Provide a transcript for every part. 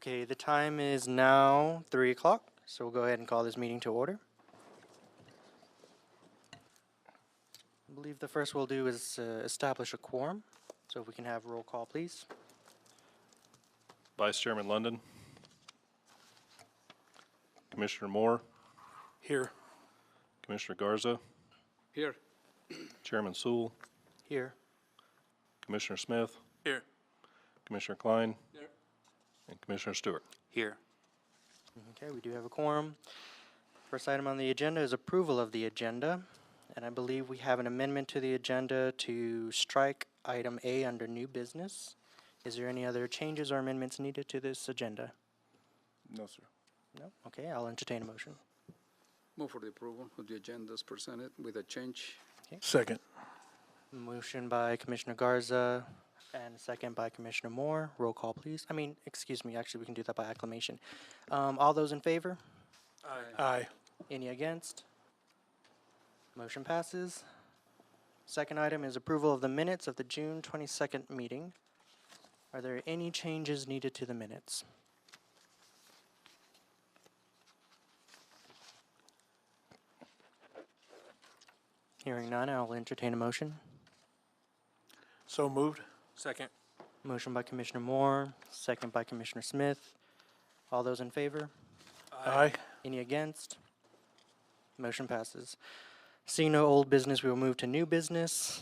Okay, the time is now 3 o'clock, so we'll go ahead and call this meeting to order. I believe the first we'll do is establish a quorum, so if we can have roll call, please. Vice Chairman London. Commissioner Moore. Here. Commissioner Garza. Here. Chairman Sewell. Here. Commissioner Smith. Here. Commissioner Klein. Here. And Commissioner Stewart. Here. Okay, we do have a quorum. First item on the agenda is approval of the agenda, and I believe we have an amendment to the agenda to strike item A under new business. Is there any other changes or amendments needed to this agenda? No, sir. No? Okay, I'll entertain a motion. Move for the approval of the agenda as presented with a change. Second. Motion by Commissioner Garza and second by Commissioner Moore. Roll call, please. Excuse me, actually, we can do that by acclamation. All those in favor? Aye. Any against? Motion passes. Second item is approval of the minutes of the June 22nd meeting. Are there any changes needed to the minutes? Hearing none, I'll entertain a motion. So moved. Second. Motion by Commissioner Moore, second by Commissioner Smith. All those in favor? Aye. Any against? Motion passes. Seeing no old business, we will move to new business.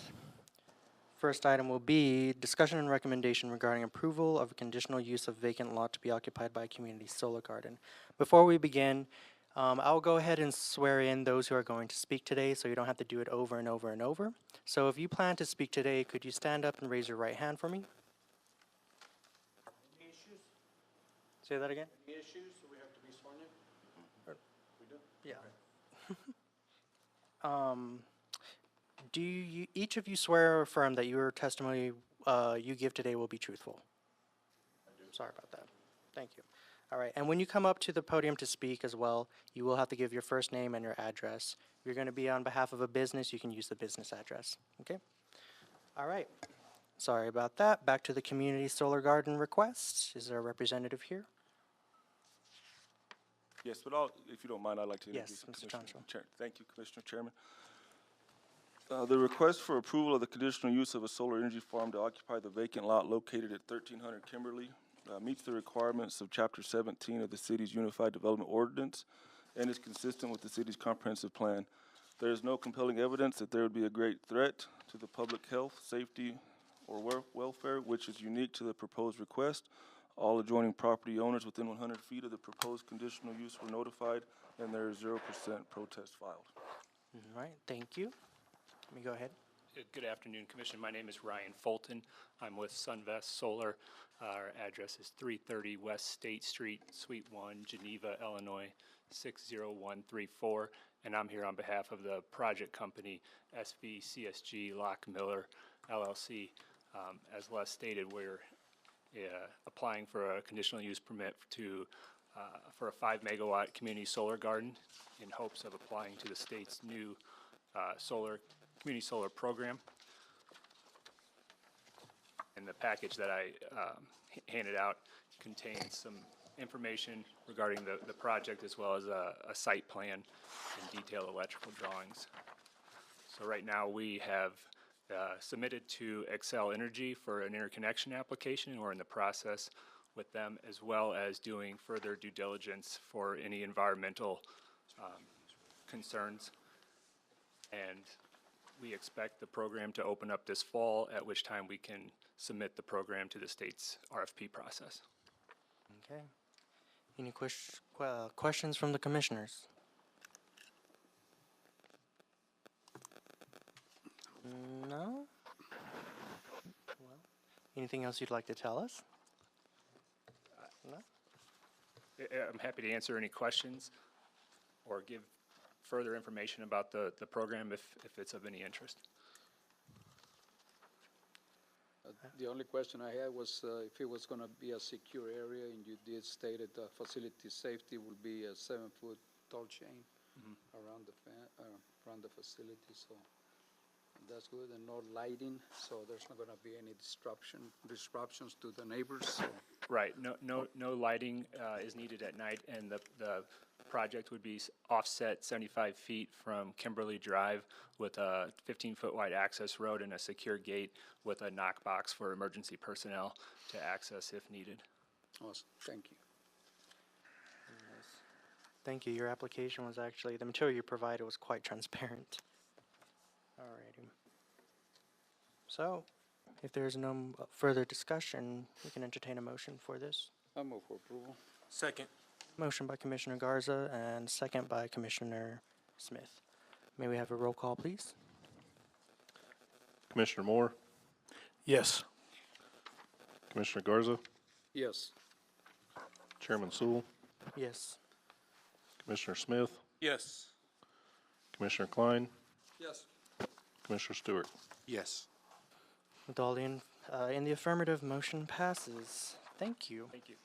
First item will be discussion and recommendation regarding approval of a conditional use of vacant lot to be occupied by a community solar garden. Before we begin, I'll go ahead and swear in those who are going to speak today, so you don't have to do it over and over and over. So if you plan to speak today, could you stand up and raise your right hand for me? Any issues? Say that again? Any issues? Do we have to be sworn in? We do? Yeah. Do you, each of you swear or affirm that your testimony you give today will be truthful? I do. Sorry about that. Thank you. All right, and when you come up to the podium to speak as well, you will have to give your first name and your address. If you're going to be on behalf of a business, you can use the business address, okay? All right, sorry about that. Back to the community solar garden request. Is there a representative here? Yes, but if you don't mind, I'd like to introduce Yes, Mr. Commissioner Chancho. Thank you, Commissioner Chairman. The request for approval of the conditional use of a solar energy farm to occupy the vacant lot located at 1300 Kimberly meets the requirements of Chapter 17 of the city's Unified Development Ordinance and is consistent with the city's comprehensive plan. There is no compelling evidence that there would be a great threat to the public health, safety, or welfare, which is unique to the proposed request. All adjoining property owners within 100 feet of the proposed conditional use were notified, and there is 0% protest filed. All right, thank you. Let me go ahead. Good afternoon, Commission. My name is Ryan Fulton. I'm with Sunvest Solar. Our address is 330 West State Street, Suite 1, Geneva, Illinois, 60134. And I'm here on behalf of the project company, SVCSG Lock Miller, LLC. As Les stated, we're applying for a conditional use permit for a 5 megawatt community solar garden in hopes of applying to the state's new community solar program. And the package that I handed out contains some information regarding the project, as well as a site plan and detailed electrical drawings. So right now we have submitted to Excel Energy for an interconnection application. We're in the process with them, as well as doing further due diligence for any environmental concerns. And we expect the program to open up this fall, at which time we can submit the program to the state's RFP process. Okay. Any questions from the commissioners? No? Well, anything else you'd like to tell us? No? I'm happy to answer any questions or give further information about the program if it's of any interest. The only question I had was if it was going to be a secure area, and you did state that the facility safety will be a 7-foot tall chain around the facility. So that's good, and no lighting, so there's not going to be any disruptions to the neighbors. So Right, no lighting is needed at night, and the project would be offset 75 feet from Kimberly Drive with a 15-foot wide access road and a secure gate with a knock box for emergency personnel to access if needed. Awesome, thank you. Thank you. Your application was actually, the material you provided was quite transparent. Alrighty. So, if there's no further discussion, we can entertain a motion for this. I move for approval. Second. Motion by Commissioner Garza and second by Commissioner Smith. May we have a roll call, please? Commissioner Moore, Yes. Commissioner Garza, Yes. Chairman Sewell, Yes. Commissioner Smith, Yes. Commissioner Klein, Yes. Commissioner Stewart. Yes. With all in the affirmative, motion passes. Thank you. Thank you.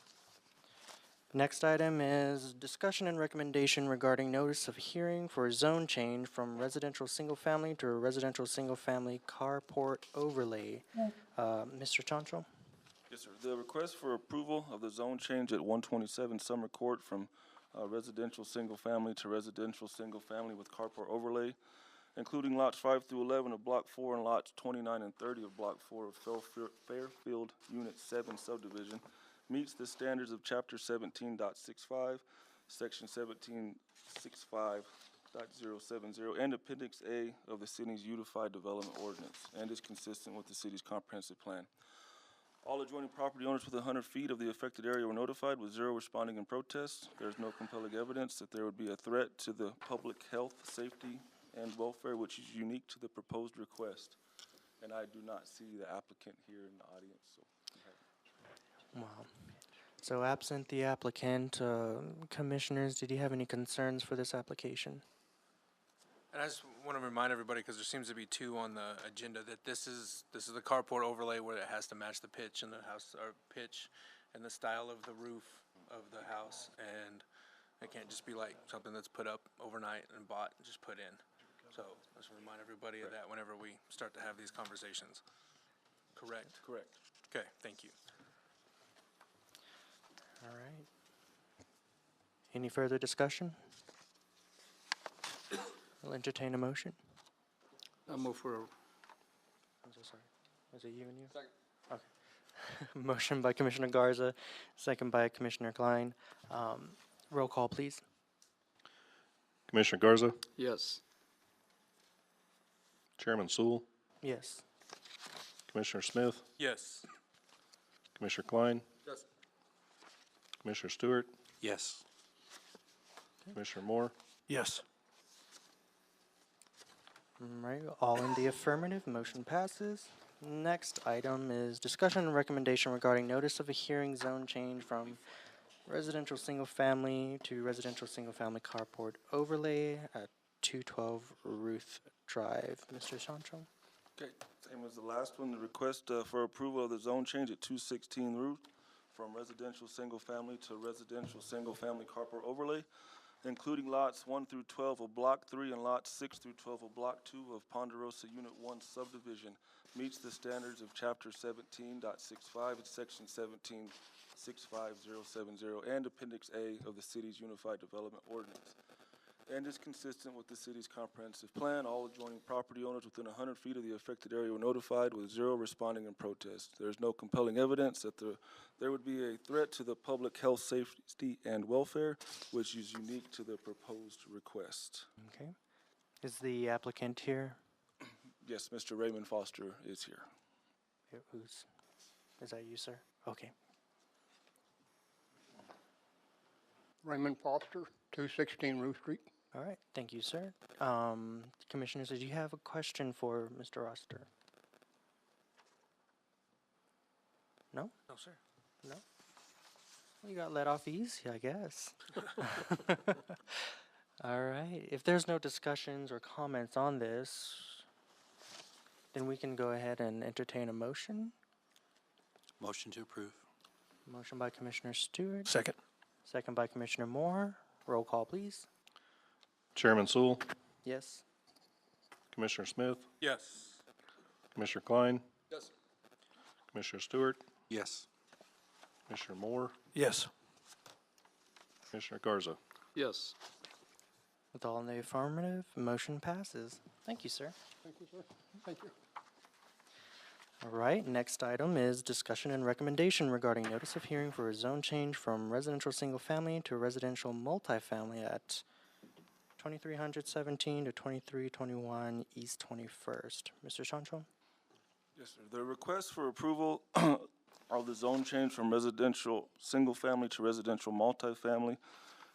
Next item is discussion and recommendation regarding notice of hearing for a zone change from residential single-family to a residential single-family carport overlay. Mr. Chancho? Yes, sir. The request for approval of the zone change at 127 Summer Court from residential single-family to residential single-family with carport overlay, including lots 5 through 11 of Block 4 and lots 29 and 30 of Block 4 of Fairfield Unit 7 subdivision, meets the standards of Chapter 17.65, Section 17.65.070, and Appendix A of the city's Unified Development Ordinance, and is consistent with the city's comprehensive plan. All adjoining property owners within 100 feet of the affected area were notified, with 0 responding in protest. There is no compelling evidence that there would be a threat to the public health, safety, and welfare, which is unique to the proposed request. And I do not see the applicant here in the audience, so. Wow. So absent the applicant, commissioners, did you have any concerns for this application? And I just want to remind everybody, because there seems to be two on the agenda, that this is the carport overlay where it has to match the pitch in the house, or pitch and the style of the roof of the house, and it can't just be like something that's put up overnight and bought and just put in. So I just remind everybody of that whenever we start to have these conversations. Correct? Correct. Okay, thank you. All right. Any further discussion? I'll entertain a motion. I move for, I'm so sorry. Was it you and you? Second. Okay. Motion by Commissioner Garza, second by Commissioner Klein. Roll call, please. Commissioner Garza, yes. Chairman Sewell, Yes. Commissioner Smith, Yes. Commissioner Klein, Yes. Commissioner Stewart, Yes. Commissioner Moore, Yes. All right, all in the affirmative, motion passes. Next item is discussion and recommendation regarding notice of a hearing zone change from residential single-family to residential single-family carport overlay at 212 Ruth Drive. Mr. Sancho? Okay, same as the last one, the request for approval of the zone change at 216 Route from residential single-family to residential single-family carport overlay, including lots 1 through 12 of Block 3 and lots 6 through 12 of Block 2 of Ponderosa Unit 1 subdivision, meets the standards of Chapter 17.65 and Section 17.65070 and Appendix A of the city's Unified Development Ordinance, and is consistent with the city's comprehensive plan. All adjoining property owners within 100 feet of the affected area were notified, with 0 responding in protest. There is no compelling evidence that there would be a threat to the public health, safety, and welfare, which is unique to the proposed request. Okay. Is the applicant here? Yes, Mr. Raymond Foster is here. Is that you, sir? Okay. Raymond Foster, 216 Ruth Street. All right, thank you, sir. Commissioners, did you have a question for Mr. Roster? No? No, sir. No? Well, you got let off easy, I guess. All right, if there's no discussions or comments on this, then we can go ahead and entertain a motion. Motion to approve. Motion by Commissioner Stewart, Second. second by Commissioner Moore. Roll call, please. Chairman Sewell, Yes? Commissioner Smith, Yes. Commissioner Klein, Yes. Commissioner Stewart, Yes. Commissioner Moore, Yes. Commissioner Garza. Yes. With all in the affirmative, motion passes. Thank you, sir. Thank you, sir. Thank you. All right, next item is discussion and recommendation regarding notice of hearing for a zone change from residential single-family to residential multifamily at 2317 to 2321 East 21st. Mr. Chanchon? Yes, sir. The request for approval of the zone change from residential single-family to residential multifamily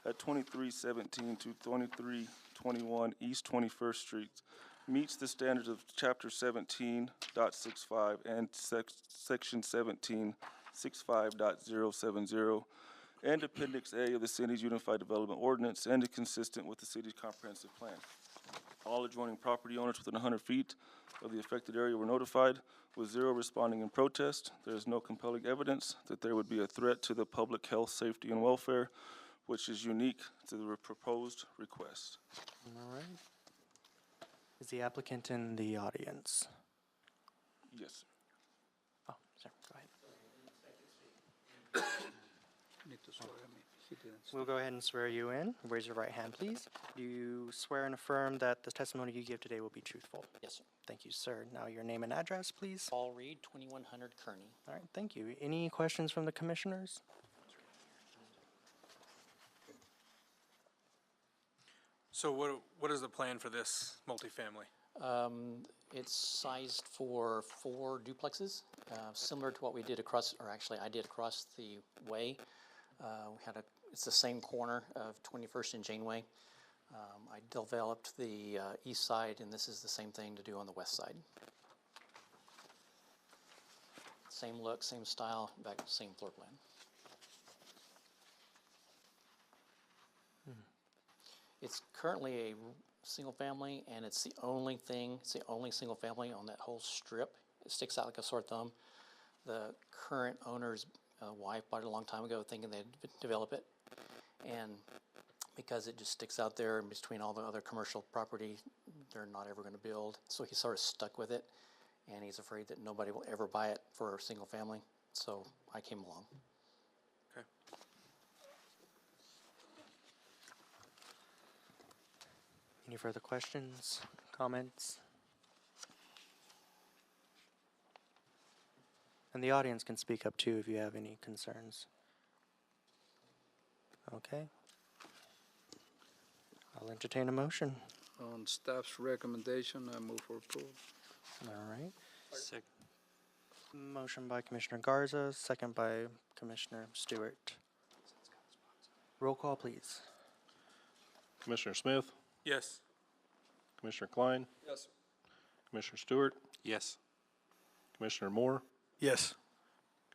at 2317 to 2321 East 21st Street meets the standards of Chapter 17.65 and Section 17.65.070 and Appendix A of the city's Unified Development Ordinance and is consistent with the city's comprehensive plan. All adjoining property owners within 100 feet of the affected area were notified, with 0 responding in protest. There is no compelling evidence that there would be a threat to the public health, safety, and welfare, which is unique to the proposed request. All right. Is the applicant in the audience? Yes, sir. Oh, sorry, go ahead. Need to swear me. He didn't. We'll go ahead and swear you in. Raise your right hand, please. Do you swear and affirm that the testimony you give today will be truthful? Yes, sir. Thank you, sir. Now your name and address, please. Paul Reed, 2100 Kearney. All right, thank you. Any questions from the commissioners? So what is the plan for this multifamily? It's sized for 4 duplexes, similar to what we did across, or actually I did across the way. It's the same corner of 21st and Janeway. I developed the east side, and this is the same thing to do on the west side. Same look, same style, in fact, same floor plan. It's currently a single family, and it's the only single family on that whole strip. It sticks out like a sore thumb. The current owner's wife bought it a long time ago thinking they'd develop it. And because it just sticks out there in between all the other commercial property, they're not ever going to build. So he's sort of stuck with it, and he's afraid that nobody will ever buy it for a single family. So I came along. Okay. Any further questions, comments? And the audience can speak up too if you have any concerns. Okay. I'll entertain a motion. On staff's recommendation, I move for approval. All right. Motion by Commissioner Garza, second by Commissioner Stewart. Roll call, please. Commissioner Smith, Yes. Commissioner Klein, Yes. Commissioner Stewart, Yes. Commissioner Moore, Yes.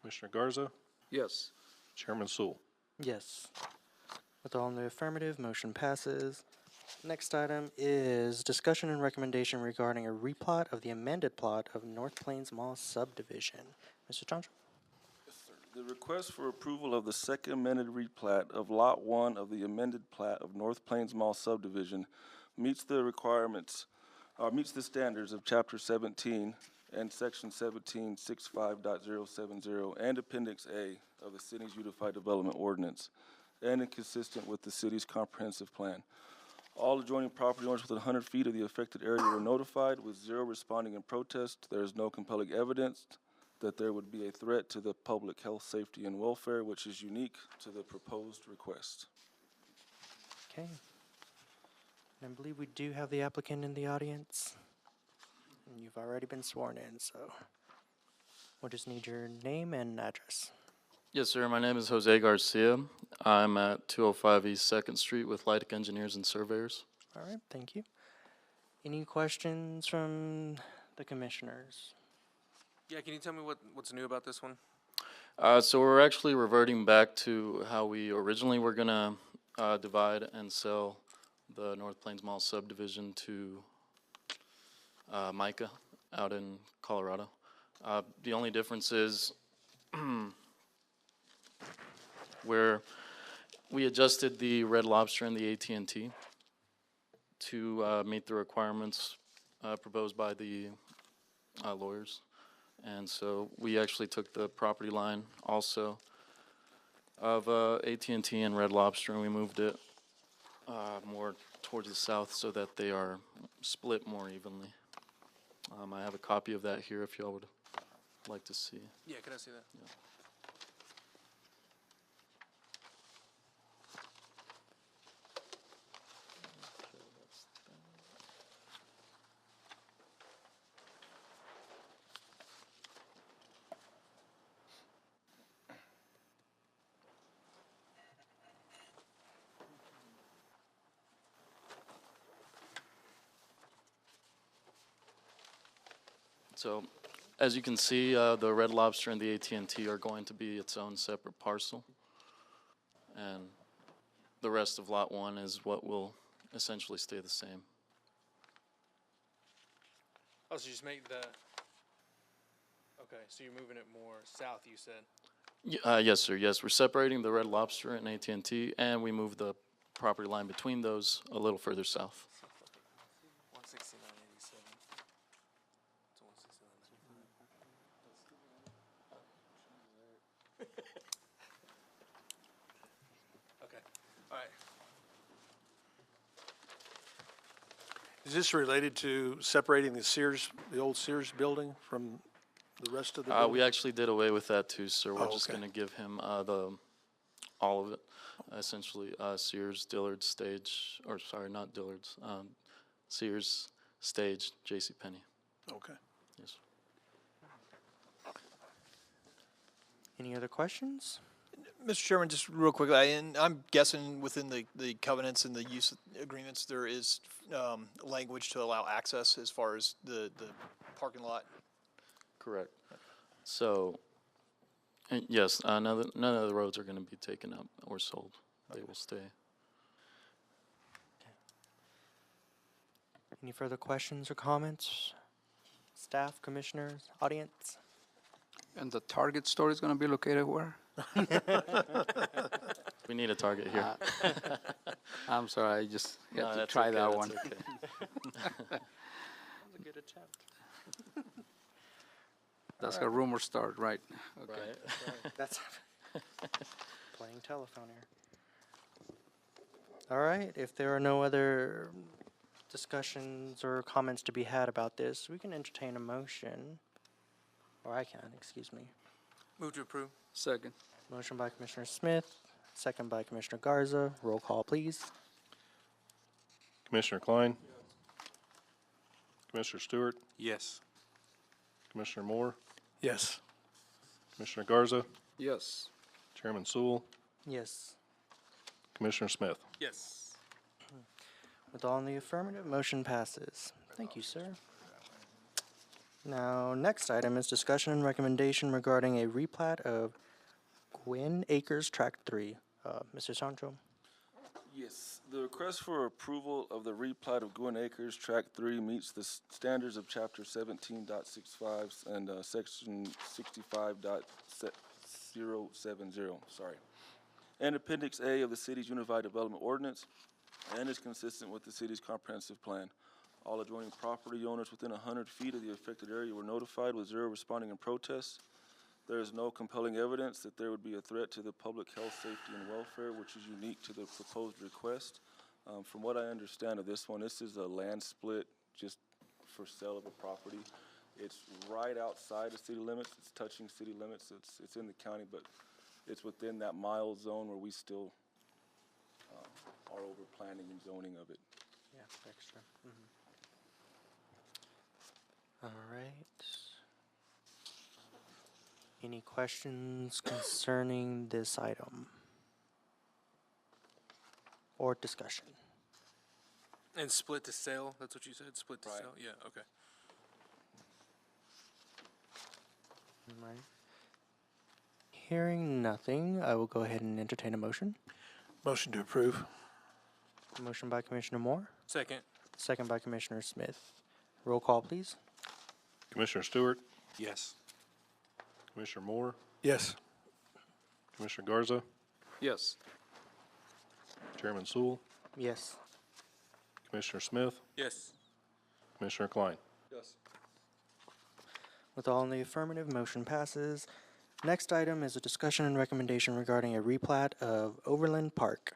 Commissioner Garza, Yes. Chairman Sewell. Yes. With all in the affirmative, motion passes. Next item is discussion and recommendation regarding a replot of the amended plot of North Plains Mall subdivision. Mr. Chancho? The request for approval of the second amended replat of Lot 1 of the amended plat of North Plains Mall subdivision meets the requirements, meets the standards of Chapter 17 and Section 17.65.070 and Appendix A of the city's Unified Development Ordinance, and is consistent with the city's comprehensive plan. All adjoining property owners within 100 feet of the affected area were notified, with 0 responding in protest. There is no compelling evidence that there would be a threat to the public health, safety, and welfare, which is unique to the proposed request. Okay. And I believe we do have the applicant in the audience. And you've already been sworn in, so we'll just need your name and address. Yes, sir. My name is Jose Garcia. I'm at 205 East 2nd Street with Lytic Engineers and Surveyors. All right, thank you. Any questions from the commissioners? Yeah, can you tell me what's new about this one? So we're actually reverting back to how we originally were going to divide and sell the North Plains Mall subdivision to Micah out in Colorado. The only difference is where we adjusted the Red Lobster and the AT&T to meet the requirements proposed by the lawyers. And so we actually took the property line also of AT&T and Red Lobster, and we moved it more towards the south so that they are split more evenly. I have a copy of that here if y'all would like to see. Yeah, can I see that? So, as you can see, the Red Lobster and the AT&T are going to be its own separate parcel. And the rest of Lot 1 is what will essentially stay the same. Oh, so you just make the, okay, so you're moving it more south, you said? Yes, sir, yes, we're separating the Red Lobster and AT&T, and we moved the property line between those a little further south. 169.87. It's 169.87. Okay, all right. Is this related to separating the Sears, the old Sears building from the rest of the building? We actually did away with that too, sir. We're Oh, just okay. gonna give him all of it, essentially, Sears, Dillard's, Stage, or sorry, not Dillard's, Sears, Stage, JCPenney. Okay. Yes. Any other questions? Mr. Chairman, just real quickly, and I'm guessing within the covenants and the use agreements, there is language to allow access as far as the parking lot. Correct. So, yes, none of the roads are gonna be taken up or sold. They will stay. Any further questions or comments? Staff, commissioners, audience? And the Target store is gonna be located where? We need a target here. I'm sorry, I just No, had to that's try okay, that that's one. okay. That's a good attempt. That's a rumor start, right? Okay. Right. That's playing telephone here. All right, if there are no other discussions or comments to be had about this, we can entertain a motion. Or I can, excuse me. Move to approve. Second. Motion by Commissioner Smith, second by Commissioner Garza. Roll call, please. Commissioner Klein? Commissioner Stewart? Yes. Commissioner Moore? Yes. Commissioner Garza? Yes. Chairman Sewell? Yes. Commissioner Smith? Yes. With all in the affirmative, motion passes. Thank you, sir. Now, next item is discussion and recommendation regarding a replat of Gwynn Acres Tract 3. Mr. Sancho? Yes, the request for approval of the replat of Gwynn Acres, Tract 3 meets the standards of Chapter 17.65 and Section 65.070, and Appendix A of the city's Unified Development Ordinance, and is consistent with the city's comprehensive plan. All adjoining property owners within 100 feet of the affected area were notified, with 0 responding in protest. There is no compelling evidence that there would be a threat to the public health, safety, and welfare, which is unique to the proposed request. From what I understand of this one, this is a land split just for sale of a property. It's right outside of city limits. It's touching city limits. It's in the county, but it's within that mile zone where we still are over planning and zoning of it. Yeah, extra. All right. Any questions concerning this item? Or discussion? And split to sale, that's what you said? Split to Right. sale? Yeah, okay. All right. Hearing nothing, I will go ahead and entertain a motion. Motion to approve. Motion by Commissioner Moore, Second. second by Commissioner Smith. Roll call, please. Commissioner Stewart? Yes. Commissioner Moore? Yes. Commissioner Garza? Yes. Chairman Sewell? Yes. Commissioner Smith? Yes. Commissioner Klein? Yes. With all in the affirmative, motion passes. Next item is a discussion and recommendation regarding a replat of Overland Park,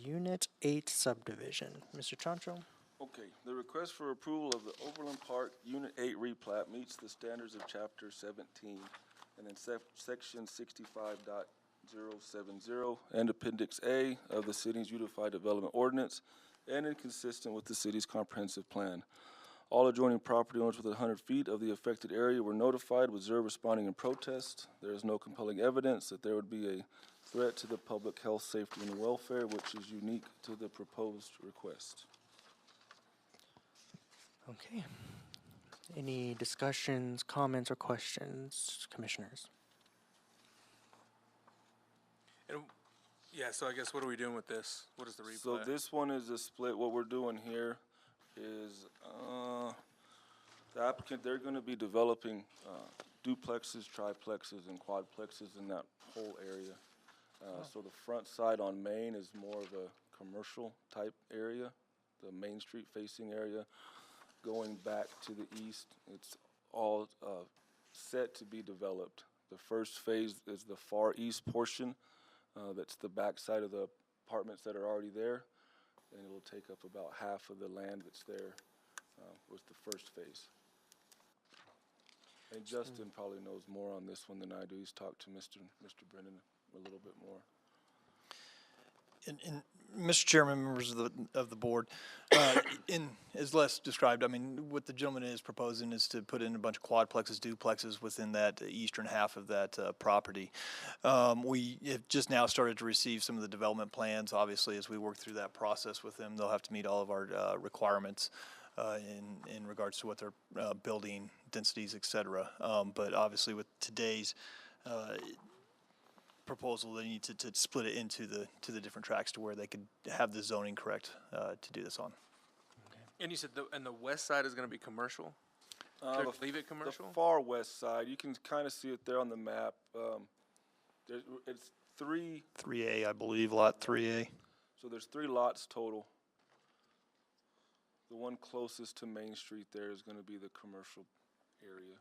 Unit 8 subdivision. Mr. Chancho? Okay, the request for approval of the Overland Park Unit 8 replat meets the standards of Chapter 17 and in Section 65.070 and Appendix A of the city's Unified Development Ordinance and inconsistent with the city's comprehensive plan. All adjoining property owners within 100 feet of the affected area were notified with zero responding in protest. There is no compelling evidence that there would be a threat to the public health, safety, and welfare, which is unique to the proposed request. Okay. Any discussions, comments, or questions, commissioners? And, yeah, so I guess what are we doing with this? What is the replat? So this one is a split. What we're doing here is the applicant, they're going to be developing duplexes, triplexes, and quadplexes in that whole area. So the front side on Main is more of a commercial type area, the Main Street facing area. Going back to the east, it's all set to be developed. The first phase is the far east portion. That's the back side of the apartments that are already there. And it will take up about half of the land that's there with the first phase. And Justin probably knows more on this one than I do. He's talked to Mr. Brennan a little bit more. And Mr. Chairman, members of the board, as Les described, I mean, what the gentleman is proposing is to put in a bunch of quadplexes, duplexes within that eastern half of that property. We have just now started to receive some of the development plans. Obviously, as we work through that process with them, they'll have to meet all of our requirements in regards to what they're building, densities, et cetera. But obviously, with today's proposal, they need to split it into the different tracks to where they could have the zoning correct to do this on. And you said the west side is going to be commercial? Leave it commercial? The far west side, you can kind of see it there on the map. It's 3A, I believe, lot 3A. So there's 3 lots total. The one closest to Main Street there is going to be the commercial area.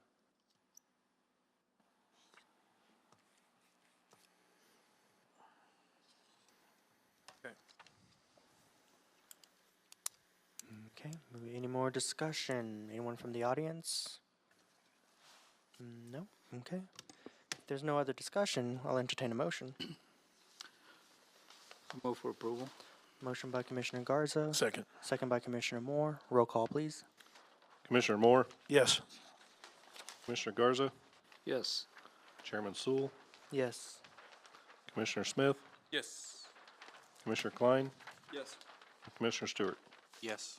Okay, any more discussion? Anyone from the audience? No? Okay. If there's no other discussion, I'll entertain a motion. Move for approval. Motion by Commissioner Garza. Second. Second by Commissioner Moore. Roll call, please. Commissioner Moore, Yes. Commissioner Garza, Yes. Chairman Sewell, Yes. Commissioner Smith, Yes. Commissioner Klein, Yes. and Commissioner Stewart. Yes.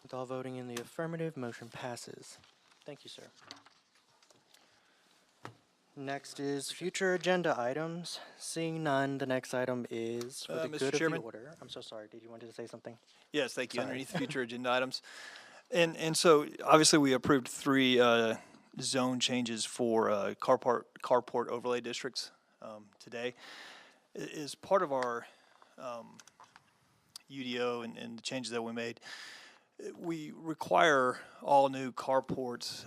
With all voting in the affirmative, motion passes. Thank you, sir. Next is future agenda items. Seeing none, the next item is for the Mr. good of Chairman? the order. I'm so sorry. Did you want to say something? Yes, thank you. Sorry. Underneath future agenda items. And so obviously we approved 3 zone changes for carport overlay districts today. As part of our UDO and the changes that we made, we require all new carports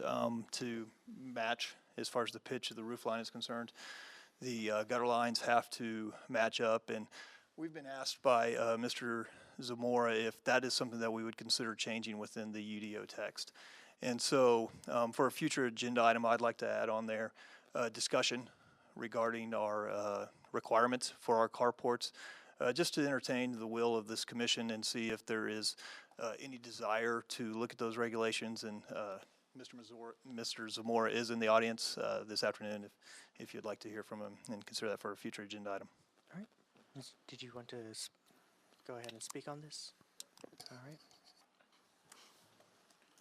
to match as far as the pitch of the roof line is concerned. The gutter lines have to match up, and we've been asked by Mr. Zamora if that is something that we would consider changing within the UDO text. And so for a future agenda item, I'd like to add on there discussion regarding our requirements for our carports, just to entertain the will of this commission and see if there is any desire to look at those regulations. And Mr. Zamora is in the audience this afternoon if you'd like to hear from him and consider that for a future agenda item. All right. Did you want to go ahead and speak on this? All right.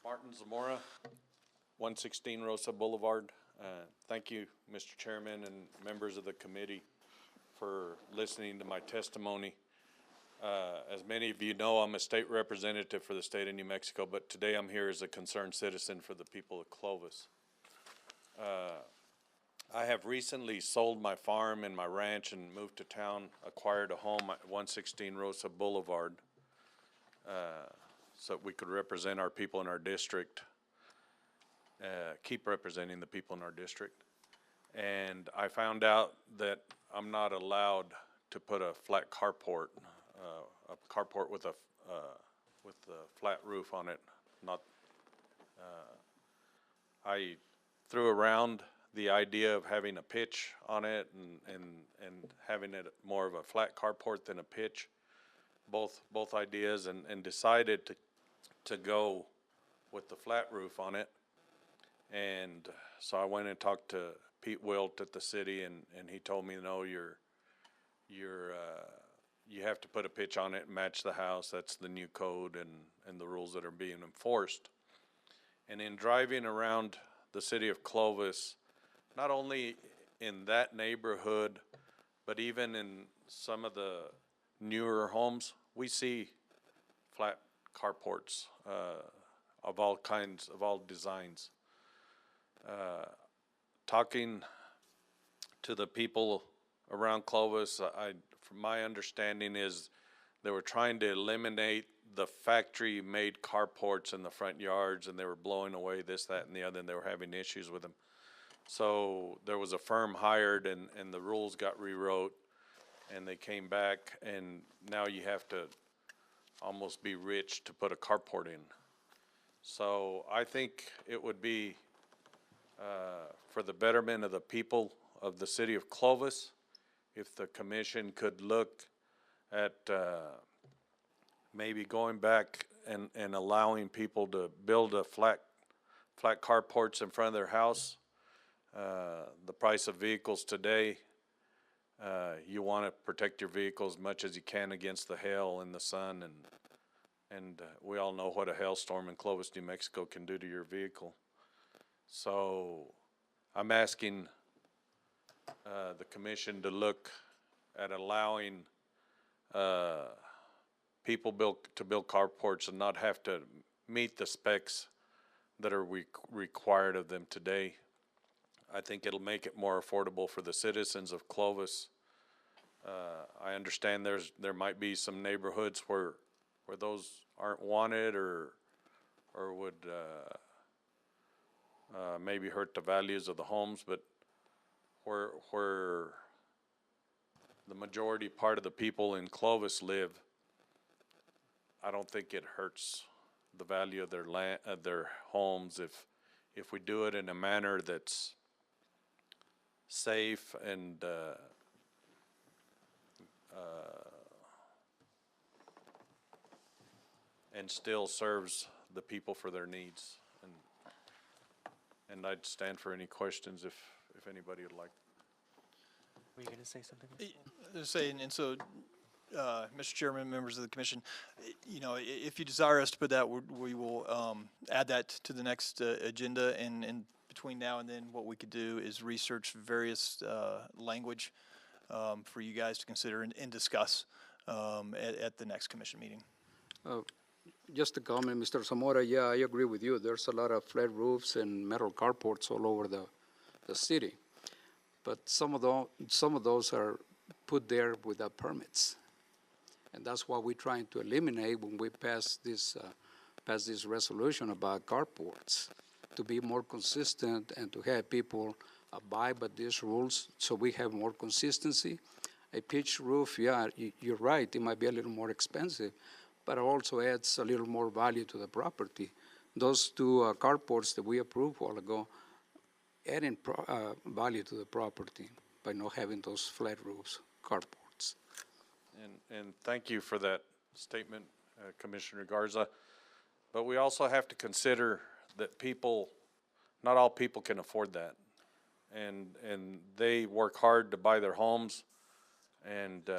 Martin Zamora, 116 Rosa Boulevard. Thank you, Mr. Chairman and members of the committee, for listening to my testimony. As many of you know, I'm a state representative for the state of New Mexico, but today I'm here as a concerned citizen for the people of Clovis. I have recently sold my farm and my ranch and moved to town, acquired a home at 116 Rosa Boulevard, so we could represent our people in our district, keep representing the people in our district. And I found out that I'm not allowed to put a flat carport, a carport with a flat roof on it. Not, I threw around the idea of having a pitch on it and having it more of a flat carport than a pitch. Both ideas, and decided to go with the flat roof on it. And so I went and talked to Pete Wilt at the city, and he told me, no, you have to put a pitch on it and match the house. That's the new code and the rules that are being enforced. And in driving around the city of Clovis, not only in that neighborhood, but even in some of the newer homes, we see flat carports of all kinds, of all designs. Talking to the people around Clovis, from my understanding is they were trying to eliminate the factory-made carports in the front yards, and they were blowing away this, that, and the other, and they were having issues with them. So there was a firm hired, and the rules got rewrote, and they came back, and now you have to almost be rich to put a carport in. So I think it would be for the betterment of the people of the city of Clovis, if the commission could look at maybe going back and allowing people to build a flat carports in front of their house. The price of vehicles today, you want to protect your vehicle as much as you can against the hail and the sun, and we all know what a hailstorm in Clovis, New Mexico can do to your vehicle. So I'm asking the commission to look at allowing people to build carports and not have to meet the specs that are required of them today. I think it'll make it more affordable for the citizens of Clovis. I understand there might be some neighborhoods where those aren't wanted or would maybe hurt the values of the homes, but where the majority part of the people in Clovis live, I don't think it hurts the value of their land, of their homes, if we do it in a manner that's safe and still serves the people for their needs. And I'd stand for any questions if anybody would like. Were you going to say something? Mr. Chairman, members of the commission, if you desire us to put that, we will add that to the next agenda, and between now and then, what we could do is research various language for you guys to consider and discuss at the next commission meeting. Just a comment, Mr. Zamora, yeah, I agree with you. There's a lot of flat roofs and metal carports all over the city. But some of those are put there without permits. And that's what we're trying to eliminate when we pass this resolution about carports, to be more consistent and to have people abide by these rules so we have more consistency. A pitched roof, yeah, you're right, it might be a little more expensive, but it also adds a little more value to the property. Those two carports that we approved a while ago, adding value to the property by not having those flat roofs, carports. And thank you for that statement, Commissioner Garza. But we also have to consider that not all people can afford that. And they work hard to buy their homes and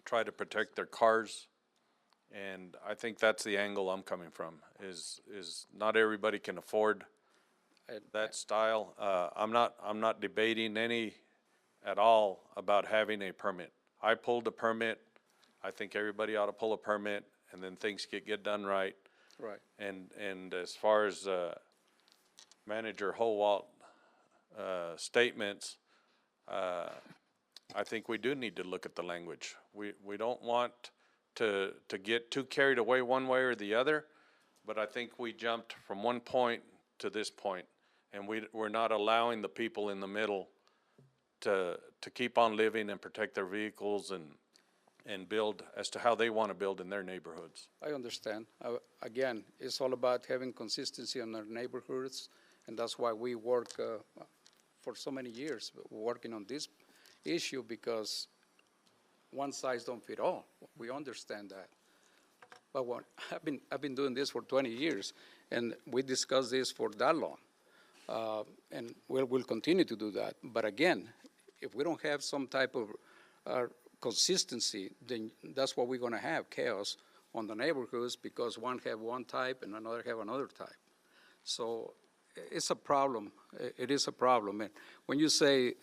try to protect their cars. And I think that's the angle I'm coming from, is not everybody can afford that style. I'm not debating any at all about having a permit. I pulled a permit. I think everybody ought to pull a permit, and then things get done right. Right. And as far as Manager Howalt statements, I think we do need to look at the language. We don't want to get too carried away one way or the other, but I think we jumped from one point to this point, And we're not allowing the people in the middle to keep on living and protect their vehicles and build as to how they want to build in their neighborhoods. I understand. Again, it's all about having consistency in our neighborhoods, and that's why we work for so many years working on this issue, because one size don't fit all. We understand that. But I've been doing this for 20 years, and we discussed this for that long. And we'll continue to do that. But again, if we don't have some type of consistency, then that's what we're going to have, chaos on the neighborhoods, because one have one type and another have another type. So it's a problem. It is a problem. And when you say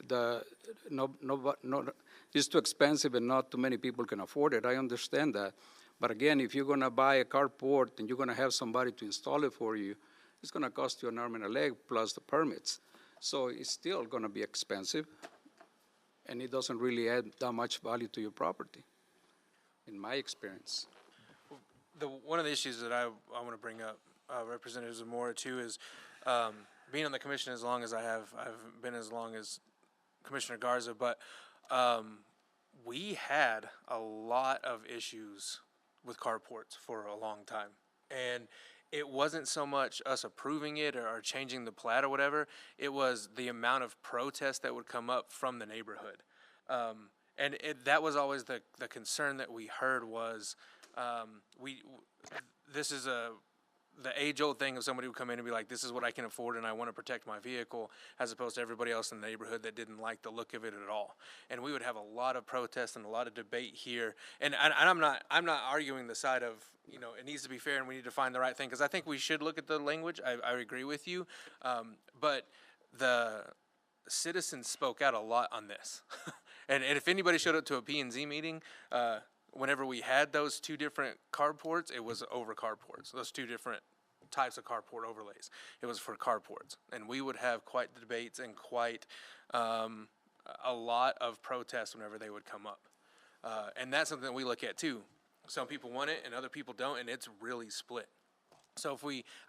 it's too expensive and not too many people can afford it, I understand that. But again, if you're going to buy a carport and you're going to have somebody to install it for you, it's going to cost you an arm and a leg plus the permits. So it's still going to be expensive, and it doesn't really add that much value to your property, in my experience. One of the issues that I want to bring up, Representative Zamora, too, is being on the commission as long as I have. I've been as long as Commissioner Garza, but we had a lot of issues with carports for a long time. And it wasn't so much us approving it or changing the plat or whatever. It was the amount of protest that would come up from the neighborhood. And that was always the concern that we heard was, this is the age-old thing of somebody who would come in and be like, this is what I can afford and I want to protect my vehicle, as opposed to everybody else in the neighborhood that didn't like the look of it at all. And we would have a lot of protest and a lot of debate here. And I'm not arguing the side of, it needs to be fair and we need to find the right thing, because I think we should look at the language. I agree with you. But the citizens spoke out a lot on this. And if anybody showed up to a P&Z meeting, whenever we had those two different carports, it was over carports, those two different types of carport overlays. It was for carports. And we would have quite the debates and quite a lot of protests whenever they would come up. And that's something that we look at too. Some people want it and other people don't, and it's really split. So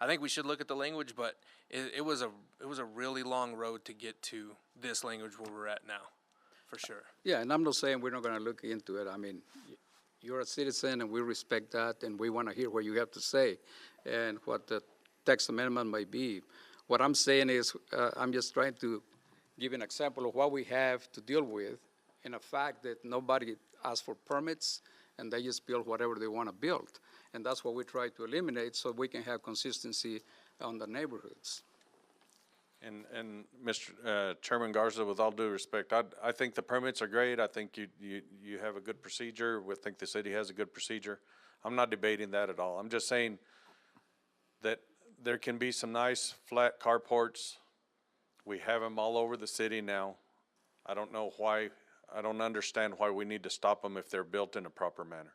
I think we should look at the language, but it was a really long road to get to this language where we're at now, for sure. Yeah, and I'm not saying we're not going to look into it. I mean, you're a citizen, and we respect that, and we want to hear what you have to say and what the text amendment might be. What I'm saying is I'm just trying to give an example of what we have to deal with, in a fact that nobody asked for permits, and they just build whatever they want to build. And that's what we try to eliminate, so we can have consistency on the neighborhoods. And Mr. Chairman Garza, with all due respect, I think the permits are great. I think you have a good procedure. We think the city has a good procedure. I'm not debating that at all. I'm just saying that there can be some nice flat carports. We have them all over the city now. I don't know why, I don't understand why we need to stop them if they're built in a proper manner.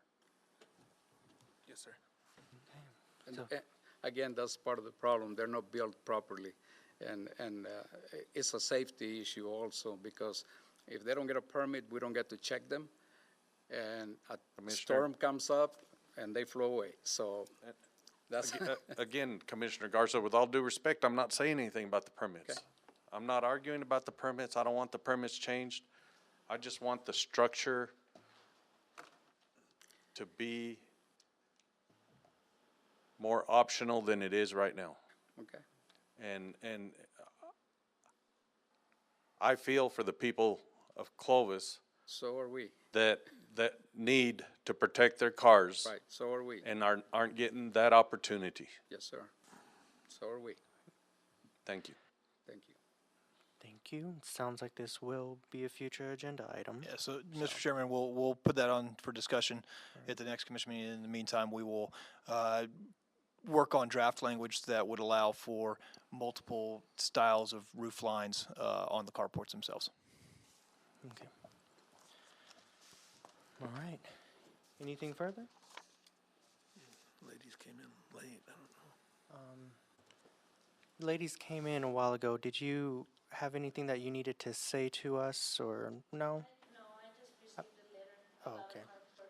Yes, sir. And again, that's part of the problem. They're not built properly. And it's a safety issue also, because if they don't get a permit, we don't get to check them. And a storm comes up and they flow away. So that's. Again, Commissioner Garza, with all due respect, I'm not saying anything about the permits. Okay. I'm not arguing about the permits. I don't want the permits changed. I just want the structure to be more optional than it is right now. Okay. And I feel for the people of Clovis So are we. that need to protect their cars Right. So are we. and aren't getting that opportunity. Yes, sir. So are we. Thank you. Thank you. Thank you. Sounds like this will be a future agenda item. Yeah, so, Mr. Chairman, we'll put that on for discussion at the next commission meeting. In the meantime, we will work on draft language that would allow for multiple styles of roof lines on the carports themselves. Okay. All right. Anything further? Ladies came in late, I don't know. Ladies came in a while ago. Did you have anything that you needed to say to us, or no? No, I just received a letter Oh, about okay. Carport,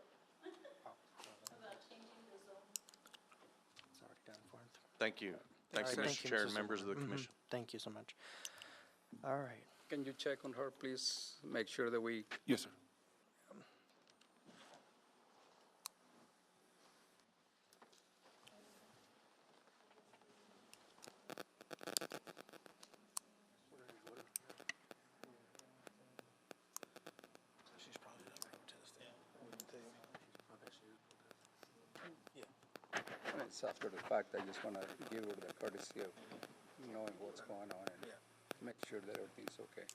about changing the zone. It's already done for him. Thank you. Thank you, Alright, Mr. Chair and members of the Mhm. commission. Thank you so much. All right. Can you check on her, please? Make sure that we, Yes, sir. it's after the fact, I just want to give her the courtesy of knowing what's going on and make sure that everything's okay.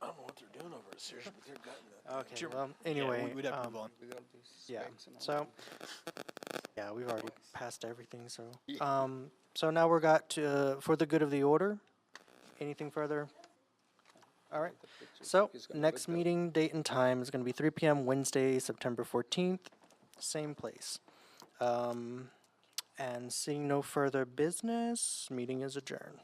I don't know what they're doing over at Sears, but they're gutting it. Okay, well, anyway. We'd have to move on. With all these Yeah, specs and all so, that. yeah, we've already passed everything, so. So now we're got to, for the good of the order, anything further? All right, so, He's gonna next look up. meeting date and time is gonna be 3 PM Wednesday, September 14th, same place. And seeing no further business, meeting is adjourned.